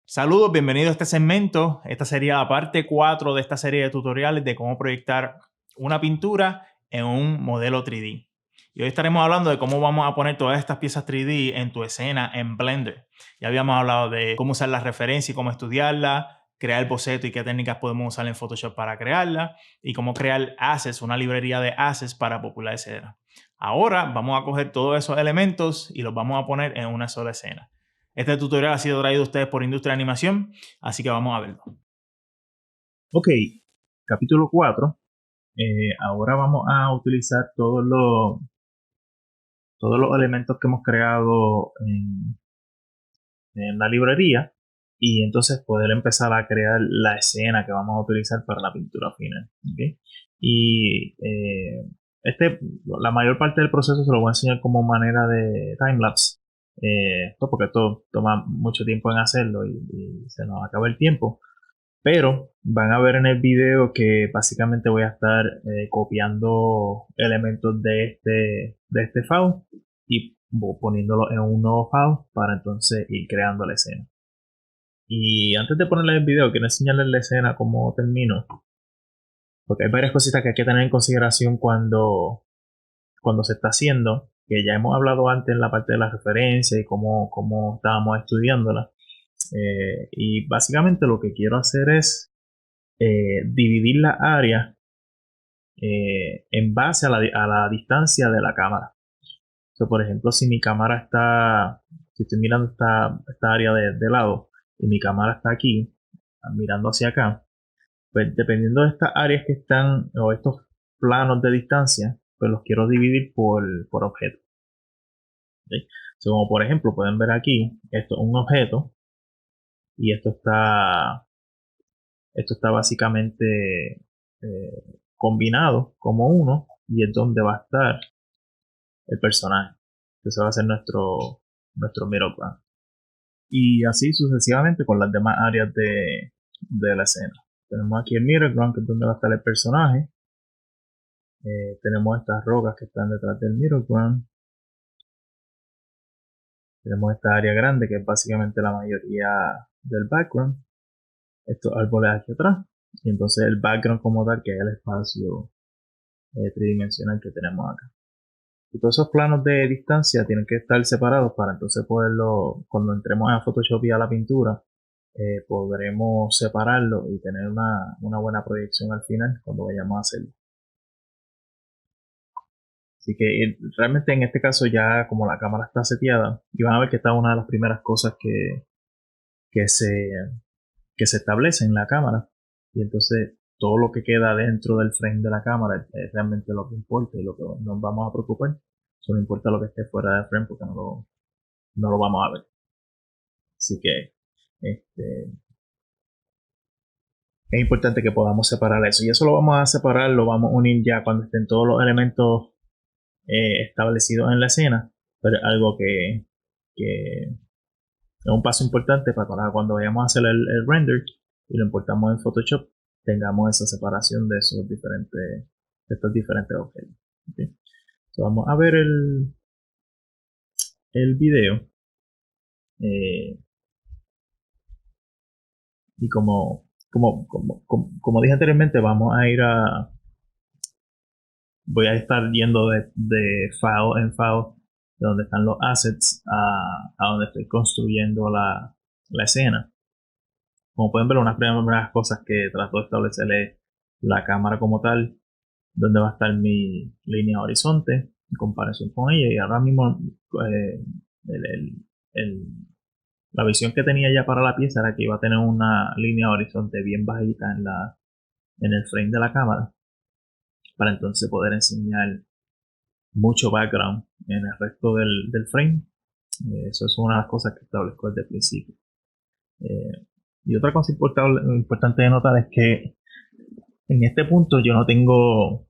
Saludos, bienvenido a este segmento. Esta sería la parte 4 de esta serie de tutoriales de cómo proyectar una pintura en un modelo 3D. Y hoy estaremos hablando de cómo vamos a poner todas estas piezas 3D en tu escena en Blender. Ya habíamos hablado de cómo usar las referencias y cómo estudiarla, crear el boceto y qué técnicas podemos usar en Photoshop para crearla, y cómo crear assets, una librería de assets para popular escena. Ahora vamos a coger todos esos elementos y los vamos a poner en una sola escena. Este tutorial ha sido traído a ustedes por Industria de Animación, así que vamos a verlo. Ok, capítulo 4. Ahora vamos a utilizar todos los elementos que hemos creado en la librería y entonces poder empezar a crear la escena que vamos a utilizar para la pintura final. ¿Okay? Y la mayor parte del proceso se lo voy a enseñar como manera de timelapse, porque esto toma mucho tiempo en hacerlo y se nos acaba el tiempo. Pero van a ver en el video que básicamente voy a estar copiando elementos de este file y poniéndolo en un nuevo file para entonces ir creando la escena. Y antes de ponerle el video, quiero enseñarles la escena cómo termino, porque hay varias cositas que hay que tener en consideración cuando se está haciendo, que ya hemos hablado antes en la parte de la referencia y cómo estábamos estudiándola. Y básicamente lo que quiero hacer es dividir la área en base a la distancia de la cámara. Por ejemplo, si estoy mirando esta área de lado y mi cámara está aquí, mirando hacia acá, pues dependiendo de estas áreas que están, o estos planos de distancia, pues los quiero dividir por objeto. ¿Sí? Como por ejemplo, pueden ver aquí, esto es un objeto y esto está básicamente combinado como uno y es donde va a estar el personaje. Ese va a ser nuestro middle ground. Y así sucesivamente con las demás áreas de la escena. Tenemos aquí el middle ground, que es donde va a estar el personaje. Tenemos estas rocas que están detrás del middle ground. Tenemos esta área grande que es básicamente la mayoría del background. Estos árboles aquí atrás. Y entonces el background como tal, que es el espacio tridimensional que tenemos acá. Y todos esos planos de distancia tienen que estar separados para entonces poderlo, cuando entremos a Photoshop y a la pintura, podremos separarlo y tener una buena proyección al final cuando vayamos a hacerlo. Así que realmente en este caso ya como la cámara está seteada, y van a ver que esta es una de las primeras cosas que se, que se establece en la cámara. Y entonces todo lo que queda dentro del frame de la cámara es realmente lo que importa y lo que nos vamos a preocupar. Solo importa lo que esté fuera del frame porque no lo vamos a ver. Así que es importante que podamos separar eso. Y eso lo vamos a separar, lo vamos a unir ya cuando estén todos los elementos establecidos en la escena. Pero es algo que es un paso importante para cuando vayamos a hacer el render y lo importamos en Photoshop, tengamos esa separación de estos diferentes objetos. ¿Okay? Vamos a ver el video. Y como dije anteriormente, voy a estar yendo de file en file, de donde están los assets, a donde estoy construyendo la escena. Como pueden ver, unas primeras cosas que trato de establecer es la cámara como tal, donde va a estar mi línea horizonte en comparación con ella. Y ahora mismo eh, el- el- el- la visión que tenía ya para la pieza era que iba a tener una línea horizonte bien bajita en el frame de la cámara, para entonces poder enseñar mucho background en el resto del frame. Eso es una de las cosas que establezco desde el principio. Y otra cosa importante de notar es que en este punto yo no tengo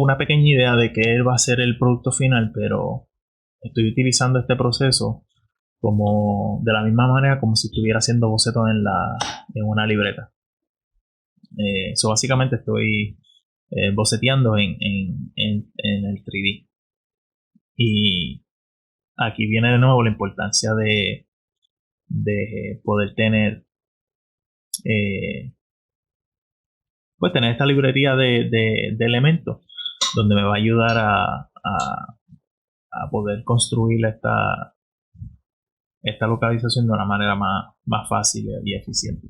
una pequeña idea de qué va a ser el producto final, pero estoy utilizando este proceso como de la misma manera como si estuviera haciendo bocetos en una libreta. Eso básicamente estoy boceteando en el 3D. Y aquí viene de nuevo la importancia de poder tener pues tener esta librería de elementos donde me va a ayudar a poder construir esta localización de una manera más fácil y eficiente.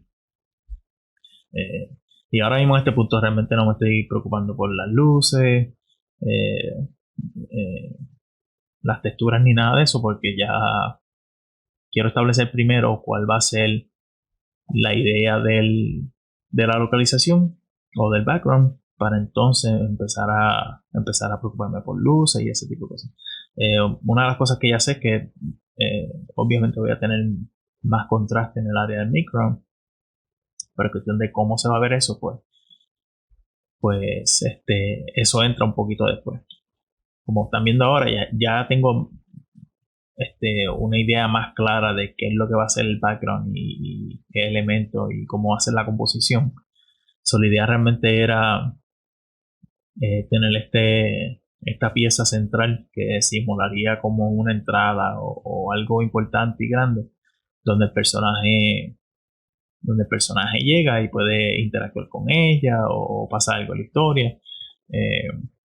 Y ahora mismo en este punto realmente no me estoy preocupando por las luces, las texturas ni nada de eso, porque ya quiero establecer primero cuál va a ser la idea de la localización o del background para entonces empezar a preocuparme por luces y ese tipo de cosas. Una de las cosas que ya sé es que obviamente voy a tener más contraste en el área del midground, pero en cuestión de cómo se va a ver eso, pues eso entra un poquito después. Como están viendo ahora, ya tengo una idea más clara de qué es lo que va a ser el background y qué elemento y cómo va a ser la composición. So, la idea realmente era tener esta pieza central que simularía como una entrada o algo importante y grande donde el personaje llega y puede interactuar con ella o pasar algo en la historia.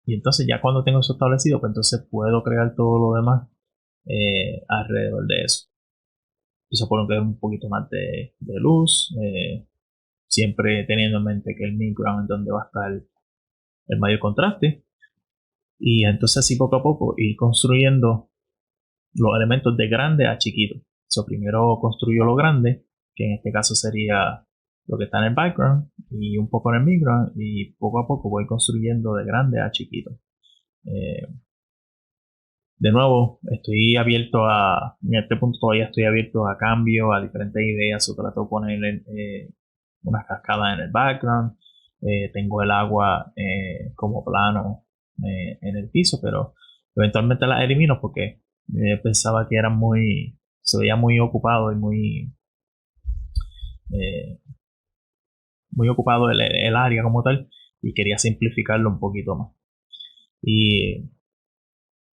Y entonces ya cuando tengo eso establecido, pues entonces puedo crear todo lo demás alrededor de eso. Y supongo que es un poquito más de luz, siempre teniendo en mente que el midground es donde va a estar el mayor contraste. Y entonces así poco a poco ir construyendo los elementos de grande a chiquito. So, primero construyo lo grande, que en este caso sería lo que está en el background y un poco en el midground, y poco a poco voy construyendo de grande a chiquito. De nuevo, estoy abierto en este punto todavía estoy abierto a cambio, a diferentes ideas. Yo trato de poner unas cascadas en el background. Tengo el agua como plano en el piso, pero eventualmente las elimino porque pensaba que se veía muy ocupado y eh, muy ocupado el área como tal, y quería simplificarlo un poquito más. Y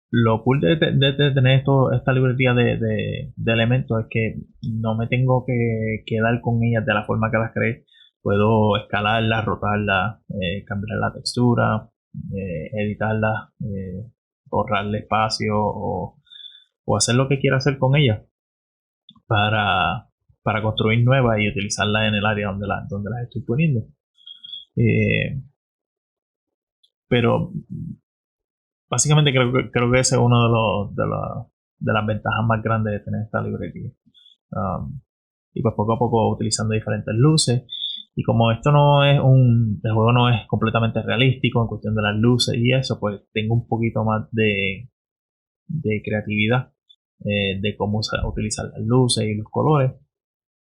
lo cool de tener esta librería de elementos es que no me tengo que quedar con ellas de la forma que las creé. Puedo escalarlas, rotarlas, cambiar la textura, editarlas, borrarle espacio o hacer lo que quiera hacer con ellas para construir nuevas y utilizarlas en el área donde las estoy poniendo. Pero básicamente creo que ese es uno de las ventajas más grandes de tener esta librería. Y pues poco a poco utilizando diferentes luces. Y como esto el juego no es completamente realístico en cuestión de las luces y eso, pues tengo un poquito más de creatividad de cómo utilizar las luces y los colores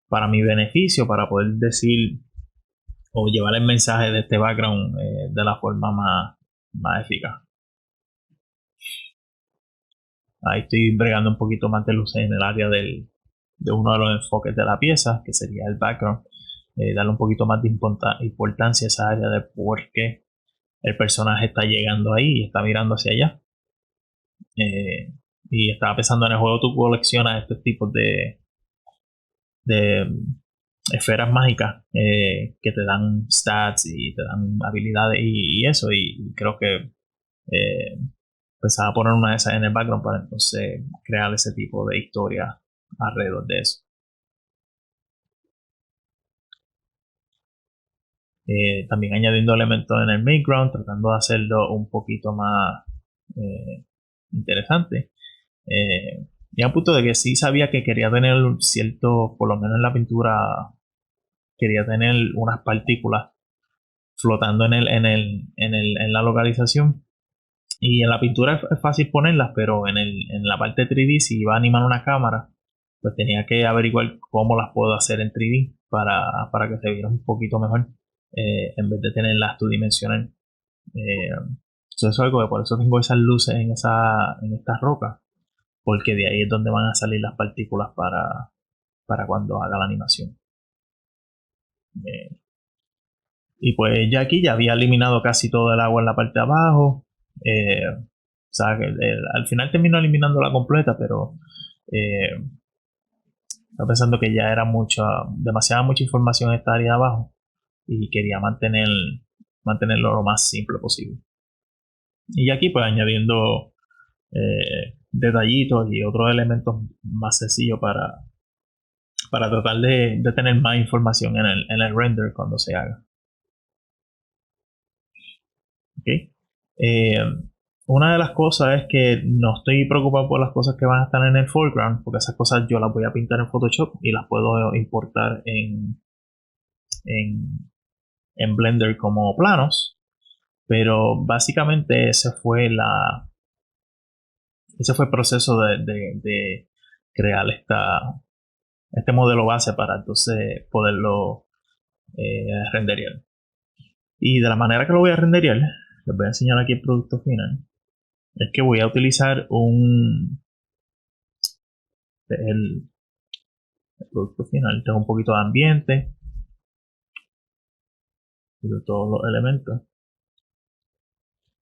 para mi beneficio, para poder decir o llevar el mensaje de este background de la forma más eficaz. Ahí estoy bregando un poquito más de luces en el área de uno de los enfoques de la pieza, que sería el background. Darle un poquito más de importancia a esa área de por qué el personaje está llegando ahí y está mirando hacia allá. Y estaba pensando en el juego, tú coleccionas estos tipos de esferas mágicas que te dan stats y te dan habilidades y eso. Y creo que pensaba poner una de esas en el background para entonces crear ese tipo de historia alrededor de eso. También añadiendo elementos en el midground, tratando de hacerlo un poquito más interesante. Y a punto de que sí sabía que quería tener cierto, por lo menos en la pintura, quería tener unas partículas flotando en la localización. Y en la pintura es fácil ponerlas, pero en la parte 3D, si iba a animar una cámara, pues tenía que averiguar cómo las puedo hacer en 3D para que se viera un poquito mejor, en vez de tenerlas two dimensional. Eso es algo que por eso tengo esas luces en estas rocas, porque de ahí es donde van a salir las partículas para cuando haga la animación. Y pues ya aquí ya había eliminado casi todo el agua en la parte de abajo. O sea, que al final terminó eliminando la completa, pero Estaba pensando que ya era demasiada mucha información en esta área de abajo y quería mantenerlo lo más simple posible. Y aquí pues añadiendo detallitos y otros elementos más sencillos para tratar de tener más información en el render cuando se haga. ¿Okay? Una de las cosas es que no estoy preocupado por las cosas que van a estar en el foreground, porque esas cosas yo las voy a pintar en Photoshop y las puedo importar en Blender como planos. Pero básicamente ese fue el proceso de crear este modelo base para entonces poderlo renderear. Y de la manera que lo voy a renderear, les voy a enseñar aquí el producto final. Es que voy a utilizar el producto final. Tengo un poquito de ambiente y de todos los elementos.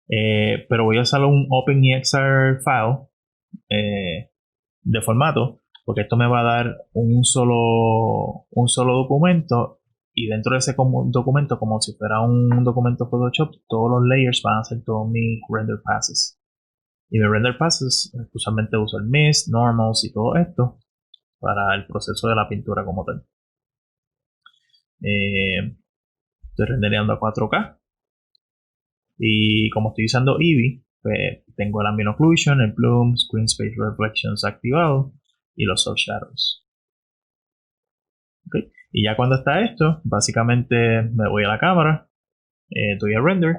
Pero voy a usar un OpenEXR file de formato, porque esto me va a dar un solo documento, y dentro de ese documento, como si fuera un documento Photoshop, todos los layers van a ser todos mis render passes. Y mis render passes, usualmente uso el mist, normals y todo esto para el proceso de la pintura como tal. Estoy rendereando a 4K. Y como estoy usando Eevee, pues tengo el Ambient Occlusion, el Bloom, Screen Space Reflections activado y los Soft Shadows. ¿Okay? Y ya cuando está esto, básicamente me voy a la cámara, doy a render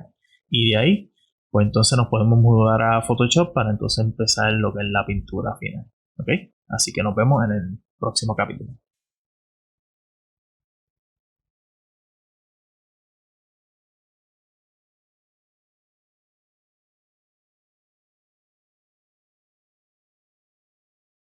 y de ahí, pues entonces nos podemos mudar a Photoshop para entonces empezar lo que es la pintura final. ¿Okay? Así que nos vemos en el próximo capítulo.